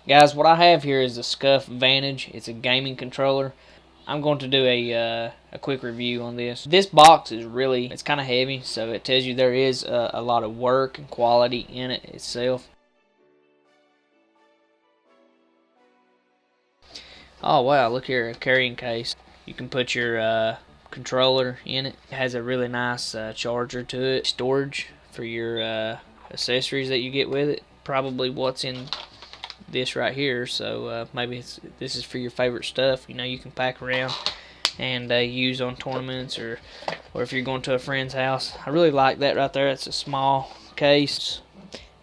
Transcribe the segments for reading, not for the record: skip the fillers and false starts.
Guys, what I have here is a Scuf Vantage. It's a gaming controller. I'm going to do a quick review on this. This box is it's kind of heavy, so it tells you there is a lot of work and quality in it itself. Oh wow, look here, a carrying case. You can put your controller in it. It has a really nice charger to it. Storage for your accessories that you get with it. Probably what's in this right here, so maybe this is for your favorite stuff. You know, you can pack around and use on tournaments or if you're going to a friend's house. I really like that right there. It's a small case.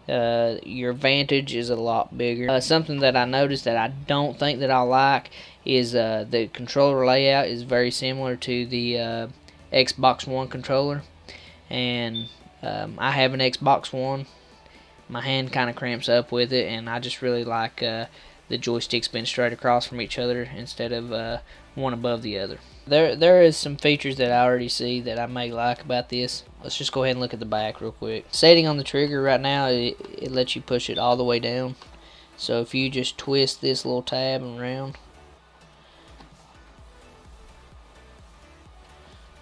Your Vantage is a lot bigger. Something that I noticed that I don't think that I like is the controller layout is very similar to the Xbox One controller, and I have an Xbox One. My hand kind of cramps up with it, and I just really like the joysticks being straight across from each other instead of one above the other. There is some features that I already see that I may like about this. Let's just go ahead and look at the back real quick. Setting on the trigger right now, it lets you push it all the way down. So if you just twist this little tab around,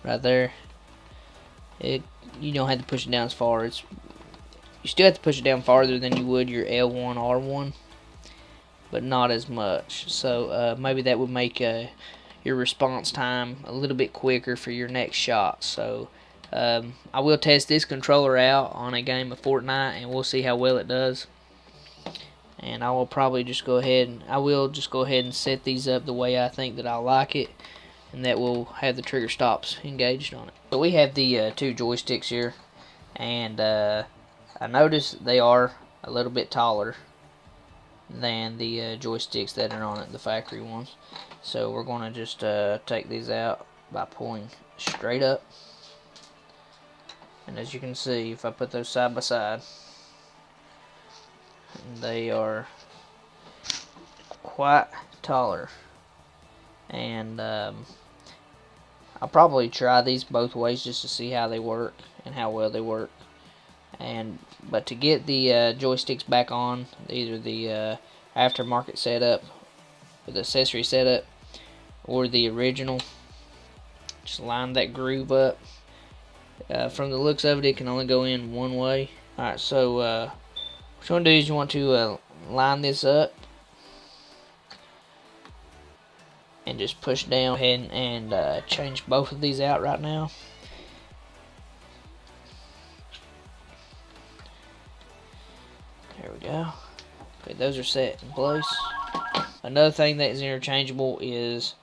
right there, you don't have to push it down as far. You still have to push it down farther than you would your L1, R1, but not as much. So maybe that would make your response time a little bit quicker for your next shot. So I will test this controller out on a game of Fortnite, and we'll see how well it does. And I will probably just go ahead and set these up the way I think that I like it, and that will have the trigger stops engaged on it. So we have the two joysticks here, and I noticed they are a little bit taller than the joysticks that are on it, the factory ones. So we're going to just take these out by pulling straight up. And as you can see, if I put those side by side, they are quite taller. And I'll probably try these both ways just to see how they work and how well they work. But to get the joysticks back on, either the aftermarket setup, or the accessory setup, or the original, just line that groove up. From the looks of it, it can only go in one way. Alright, so what you want to do is you want to line this up and just push down. Go ahead and change both of these out right now. There we go. Okay, those are set in place. Another thing that is interchangeable is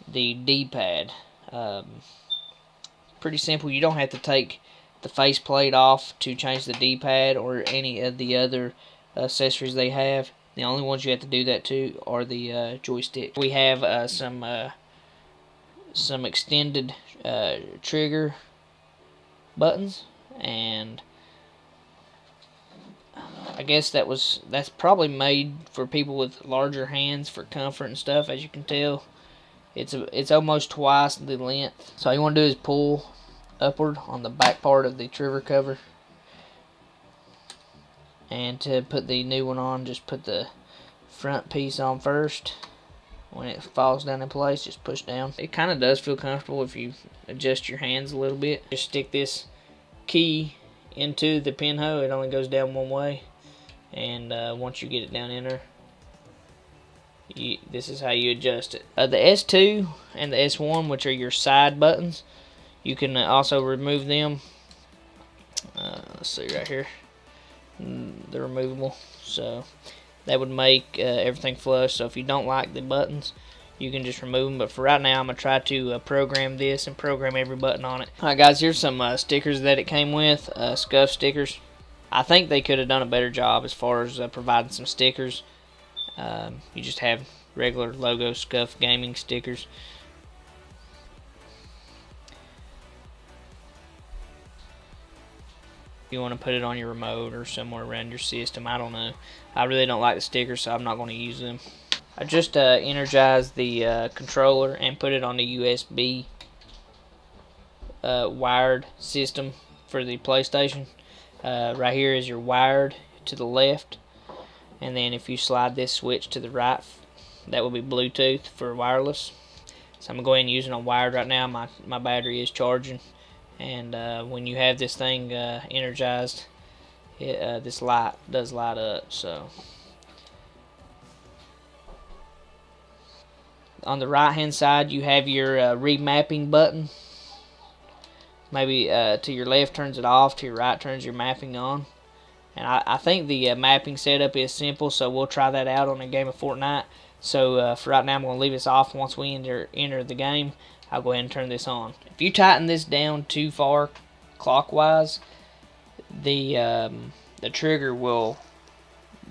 the D-pad. Pretty simple. You don't have to take the faceplate off to change the D-pad or any of the other accessories they have. The only ones you have to do that to are the joystick. We have some extended trigger buttons, and I guess that's probably made for people with larger hands for comfort and stuff. As you can tell, it's almost twice the length. So all you want to do is pull upward on the back part of the trigger cover, and to put the new one on, just put the front piece on first. When it falls down in place, just push down. It kind of does feel comfortable if you adjust your hands a little bit. Just stick this key into the pinhole. It only goes down one way, and once you get it down in there, this is how you adjust it. The S2 and the S1, which are your side buttons, you can also remove them. Let's see right here, they're removable, so that would make everything flush. So if you don't like the buttons, you can just remove them. But for right now, I'm going to try to program this and program every button on it. Alright guys, here's some stickers that it came with, Scuf stickers. I think they could have done a better job as far as providing some stickers. You just have regular logo Scuf gaming stickers. You want to put it on your remote or somewhere around your system, I don't know. I really don't like the stickers, so I'm not going to use them. I just energized the controller and put it on the USB wired system for the PlayStation. Right here is your wired to the left, and then if you slide this switch to the right, that will be Bluetooth for wireless. So I'm going to go ahead and use it on wired right now. My battery is charging, and when you have this thing energized, this light does light up. So on the right hand side you have your remapping button. Maybe to your left turns it off, to your right turns your mapping on. And I think the mapping setup is simple, so we'll try that out on a game of Fortnite. So for right now I'm going to leave this off. Once we enter the game, I'll go ahead and turn this on. If you tighten this down too far clockwise, the trigger will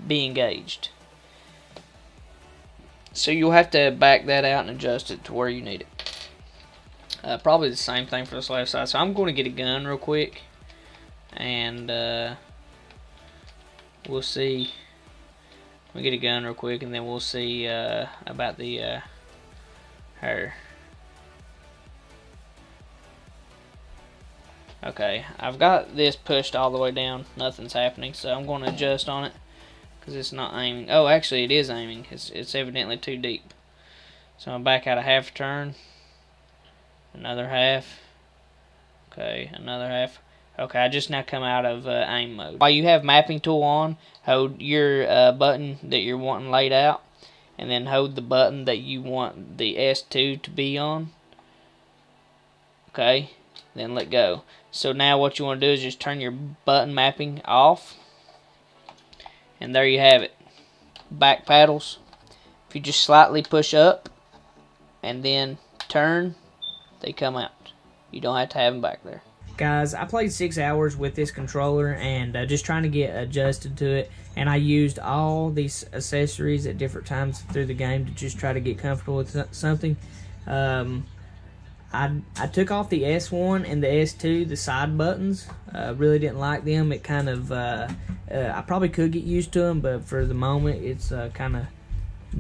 be engaged. So you'll have to back that out and adjust it to where you need it. Probably the same thing for this left side. So I'm going to get a gun real quick, and we'll see. We'll get a gun real quick, and then we'll see about the hair. Okay, I've got this pushed all the way down. Nothing's happening, so I'm going to adjust on it because it's not aiming. Oh, actually, it is aiming. It's evidently too deep. So I'm back out a half turn. Another half. Okay, another half. Okay, I just now come out of aim mode. While you have mapping tool on, hold your button that you're wanting laid out, and then hold the button that you want the S2 to be on. Okay, then let go. So now what you want to do is just turn your button mapping off, and there you have it. Back paddles. If you just slightly push up and then turn, they come out. You don't have to have them back there. Guys, I played 6 hours with this controller and just trying to get adjusted to it, and I used all these accessories at different times through the game to just try to get comfortable with something. I took off the S1 and the S2, the side buttons. Really didn't like them. It kind of I probably could get used to them, but for the moment it's kind of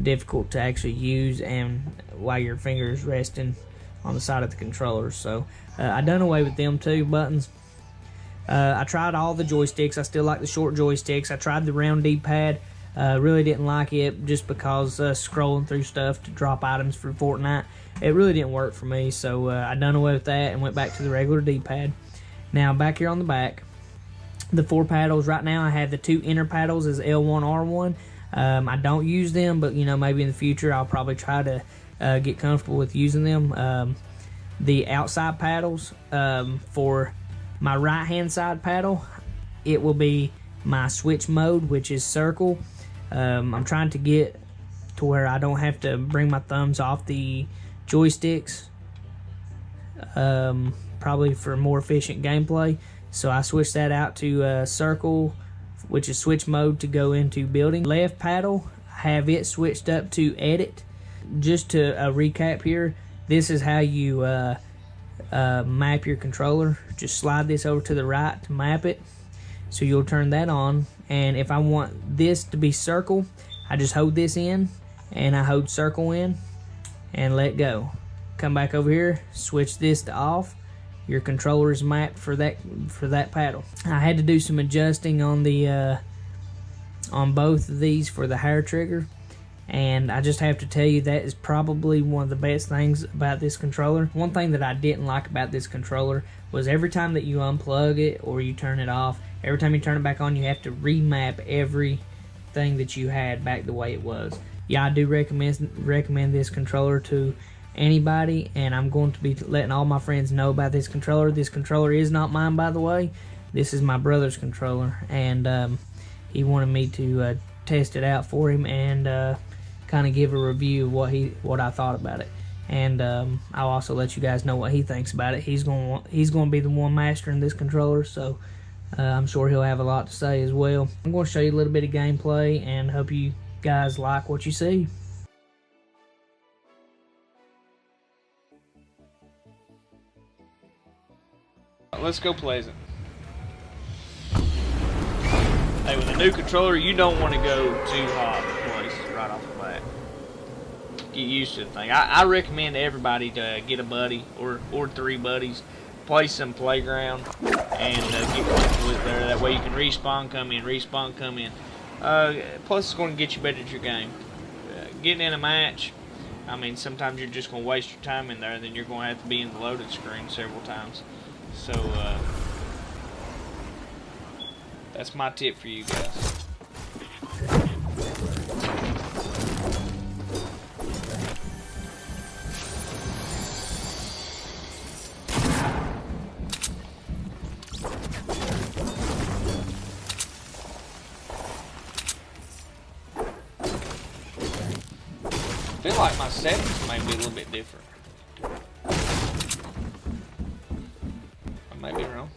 difficult to actually use, and while your finger is resting on the side of the controller. So I done away with them two buttons. I tried all the joysticks. I still like the short joysticks. I tried the round D-pad. Really didn't like it just because scrolling through stuff to drop items for Fortnite, it really didn't work for me. So I done away with that and went back to the regular D-pad. Now back here on the back, the 4 paddles. Right now I have the 2 inner paddles as L1, R1. I don't use them, but you know, maybe in the future I'll probably try to get comfortable with using them. The outside paddles, for my right hand side paddle, it will be my switch mode, which is circle. I'm trying to get to where I don't have to bring my thumbs off the joysticks, probably for more efficient gameplay. So I switched that out to circle, which is switch mode, to go into building. Left paddle, have it switched up to edit. Just to recap here, this is how you map your controller. Just slide this over to the right to map it. So you'll turn that on, and if I want this to be circle, I just hold this in, and I hold circle in, and let go. Come back over here, switch this to off. Your controller is mapped for that paddle. I had to do some adjusting on the on both of these for the hair trigger. And I just have to tell you, that is probably one of the best things about this controller. One thing that I didn't like about this controller was every time that you unplug it or you turn it off, every time you turn it back on, you have to remap everything that you had back the way it was. Yeah, I do recommend this controller to anybody, and I'm going to be letting all my friends know about this controller. This controller is not mine, by the way. This is my brother's controller, and he wanted me to test it out for him and kind of give a review of what I thought about it, and I'll also let you guys know what he thinks about it. He's going to be the one mastering this controller, so I'm sure he'll have a lot to say as well. I'm going to show you a little bit of gameplay and hope you guys like what you see. Let's go Pleasant. Hey, with a new controller, you don't want to go too hot place right off the bat. Get used to the thing. I recommend to everybody to get a buddy or 3 buddies, play some playground, and get comfortable with there. That way you can respawn, come in, respawn, come in. Plus, it's going to get you better at your game. Getting in a match, I mean, sometimes you're just going to waste your time in there, and then you're going to have to be in the loading screen several times. So, that's my tip for you guys. I feel like my settings may be a little bit different. I may be wrong.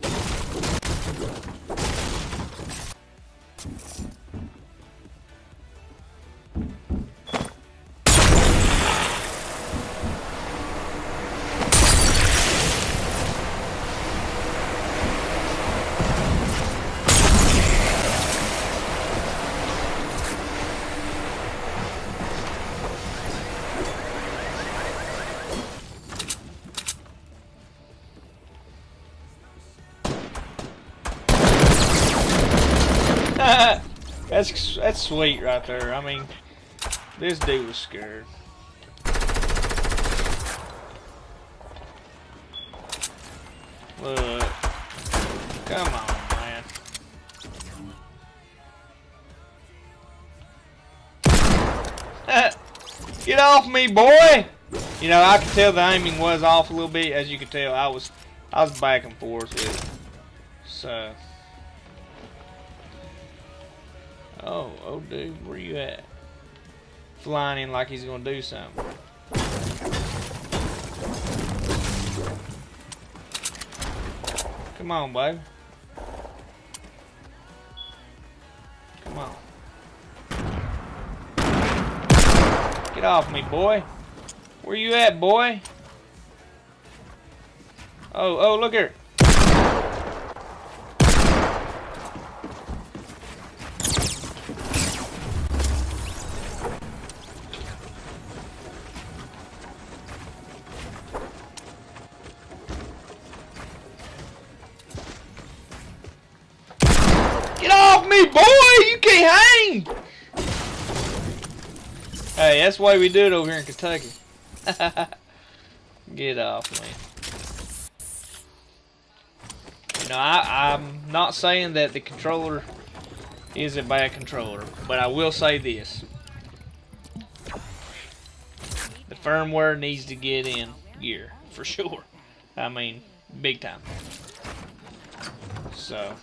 That's sweet right there. I mean, this dude was scared. Look. Come on, man. Get off me, boy! You know, I could tell the aiming was off a little bit. As you can tell, I was back and forth with it. So. Oh, dude, where you at? Flying in like he's gonna do something. Come on, baby. Come on. Get off me, boy. Where you at, boy? Oh, look here. Get off me, boy! You can't hang! Hey, that's the way we do it over here in Kentucky. Get off me. You know, I'm not saying that the controller is a bad controller, but I will say this. The firmware needs to get in gear, for sure. I mean, big time. So,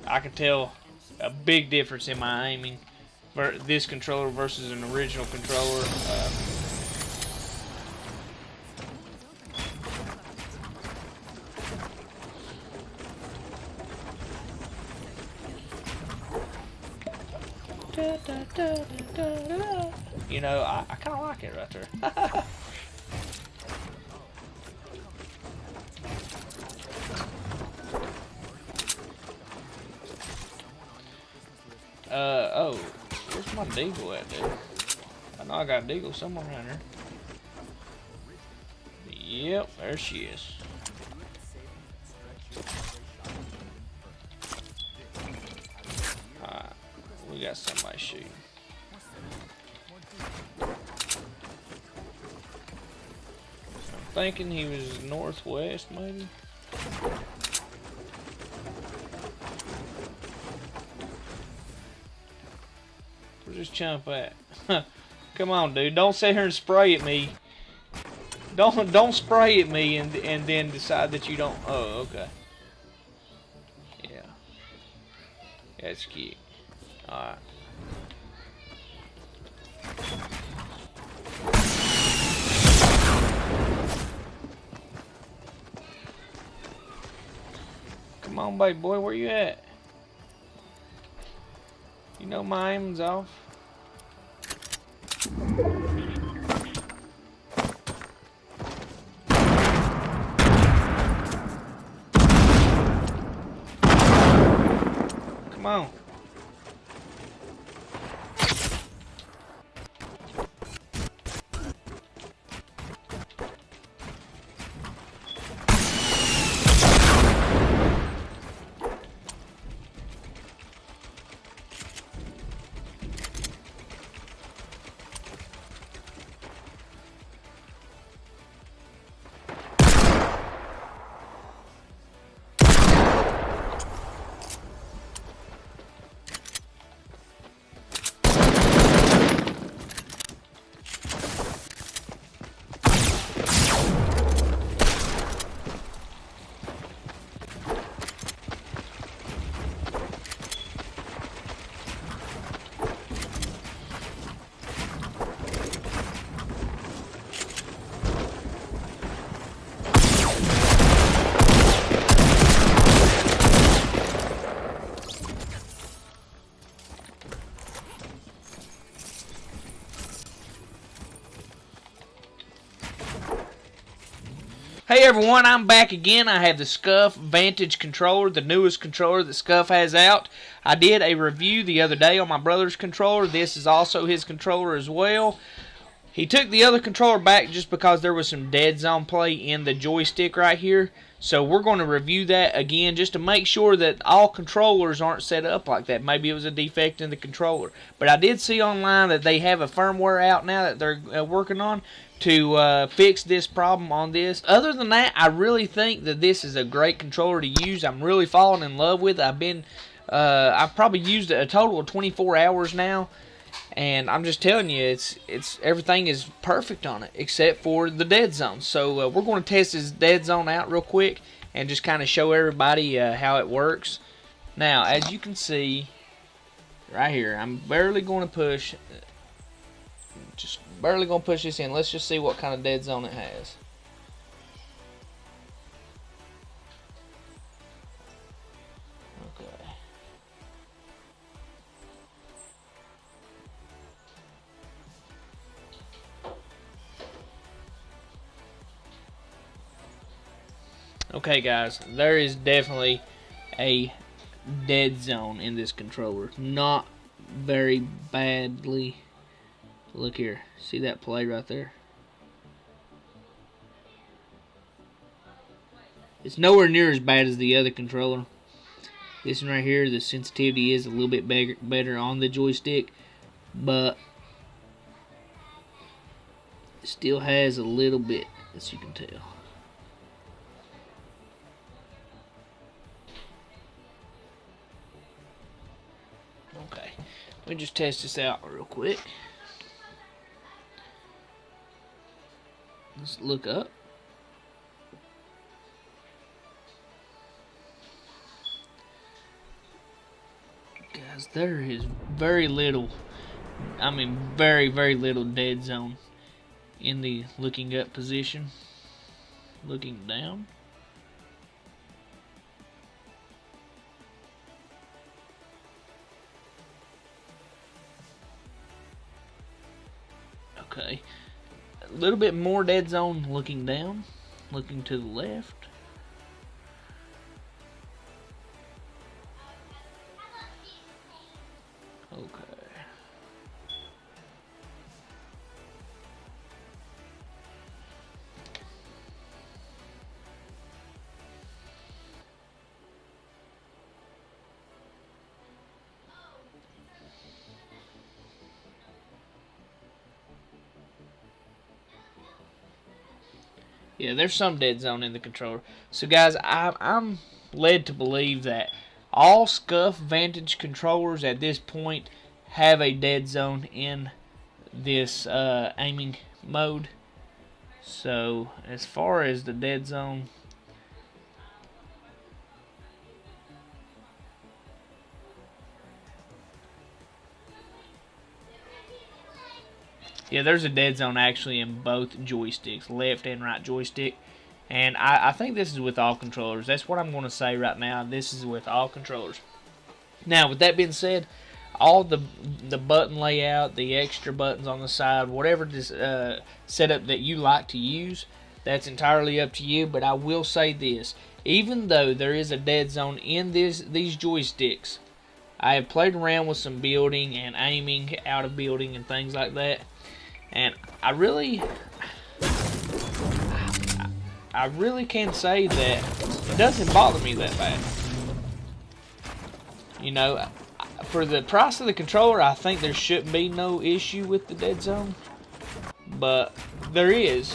I can tell a big difference in my aiming for this controller versus an original controller. You know, I kind of like it right there. Oh, where's my deagle at, dude? I know I got a deagle somewhere around here. Yep, there she is. Alright, we got somebody shooting. I'm thinking he was northwest, maybe? Where's this chump at? Come on, dude. Don't sit here and spray at me. Don't spray at me and then decide that you don't. Oh, okay. Yeah. That's cute. Alright. Come on, baby boy. Where you at? You know my aim's off. Come on. Hey everyone, I'm back again. I have the Scuf Vantage controller, the newest controller that Scuf has out. I did a review the other day on my brother's controller. This is also his controller as well. He took the other controller back just because there was some Deadzone play in the joystick right here. So we're going to review that again just to make sure that all controllers aren't set up like that. Maybe it was a defect in the controller. But I did see online that they have a firmware out now that they're working on to fix this problem on this. Other than that, I really think that this is a great controller to use. I'm really falling in love with it. I've probably used it a total of 24 hours now. And I'm just telling you, it's everything is perfect on it except for the Deadzone. So we're going to test this Deadzone out real quick and just kind of show everybody how it works. Now, as you can see right here, I'm barely going to push, just barely going to push this in. Let's just see what kind of Deadzone it has. Okay guys, there is definitely a Deadzone in this controller. Not very badly. Look here, see that play right there? It's nowhere near as bad as the other controller. This one right here, the sensitivity is a little bit better on the joystick, but it still has a little bit, as you can tell. Okay, let me just test this out real quick. Let's look up. Guys, there is very little, I mean very, very little Deadzone in the looking up position. Looking down. Okay, a little bit more Deadzone looking down, looking to the left. Okay. Yeah, there's some Deadzone in the controller. So guys, I'm led to believe that all Scuf Vantage controllers at this point have a Deadzone in this aiming mode. So as far as the Deadzone, yeah, there's a Deadzone actually in both joysticks, left and right joystick. And I think this is with all controllers. That's what I'm going to say right now. This is with all controllers. Now, with that being said, all the button layout, the extra buttons on the side, whatever this setup that you like to use, that's entirely up to you. But I will say this. Even though there is a Deadzone in these joysticks, I have played around with some building and aiming out of building and things like that. And I really can say that it doesn't bother me that bad. You know, for the price of the controller, I think there shouldn't be no issue with the Deadzone. But there is.